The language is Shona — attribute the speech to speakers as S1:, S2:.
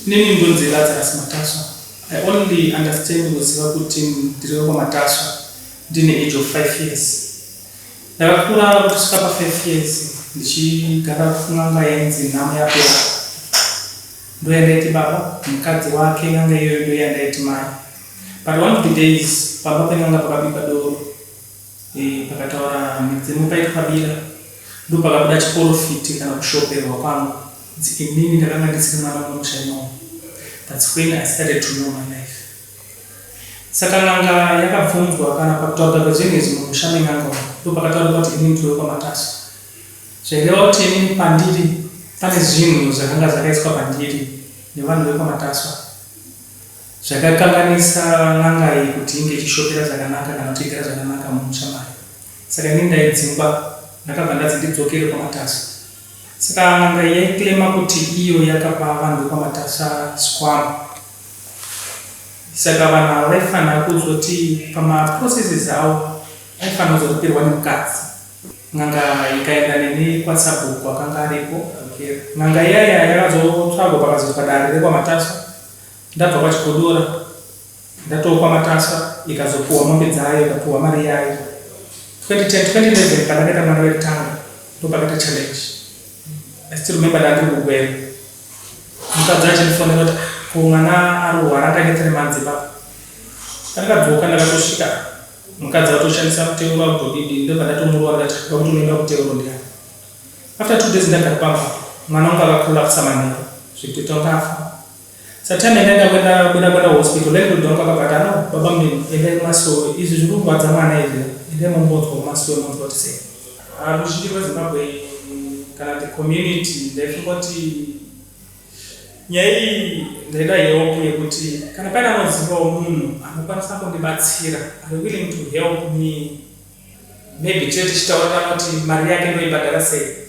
S1: Inini ndonzi Lazarus Mataswa. I only understand kuziva kuti ndiri kwaMataswa ndine age of 5 years. Ndakakura kusvika pa 5 years ndichigara kun'anga yainzi Nhamo Yapera. Ndoyandaiti baba, mukadzi wake n'anga iyoyo ndoyandaiti mai. But one of the days baba pen'anga pakabika doro. Pakataura midzimu paitwa bira. Ndo pakabuda chiporofiti kana kushoperwa kwangu. Inini ndakanga ndisiri mwana mumusha imomo. That's when I started to know my life. Saka n'anga yakabvunzwa kana pakutaurwa zvinhu mumusha meN'anga ndo pakataurwa kuti inini ndiri kwaMataswa. Zvaireva kuti inini pandiri pane zvinhu zvakanga zvakaiswa pandiri nevanhu vekwaMataswa. Zvakakanganisa n'anga iyi kuti inge ichishopera zvakanaka kana kuti igara zvakanaka mumusha mayo. Saka inini ndaidzingwa ndakabva ndazi ndidzokere kwaMataswa. Saka n'anga yaiclaima kuti iyo yakapa vanhu vekwaMataswa squam. Saka vanhu ava vaifanira kuzoti pamaprocesses avo vaifanira kuzotoperwa nemukadzi. N'anga ikaenda neni kwaSabhuku akanga aripo. N'anga iyaya yakazotsvagwa pakazoti padare rekwaMataswa. Ndabva kwaChigodora ndatowa kwaMataswa ikazopuwa mombe dzayo ikapuwa mari yayo. 2011 pandakaita mwana wekutanga ndopakaita challenge. I still remember that ndiri kugwera. Mukadzi achindifonera kuti ko mwana arwara akaita 3 months baba. Ndakadzoka ndakatosvika mukadzi atoshandisa muteuro wabhodidi ndobva ndatomurova ndati kuti unoenda kuteuro ndiani. After 2 days ndagara pamba mwana wangu akakura kusamaniro zvikuita akafa. Satani ndakaenda hospital ndodonga akabata no baba mimi ende maso izvi zviri kurwadza mwana izvi ende mumbonzwa maso emunhu kuti sei. Ruzhinji rweZimbabwe kana the community ndaifunga kuti nyaya iyi ndaida help yekuti kana pane anozivawo munhu anokwanisa kundibatsira are willing to help me maybe tichitaurana kuti mari yake ndoibhadhara sei.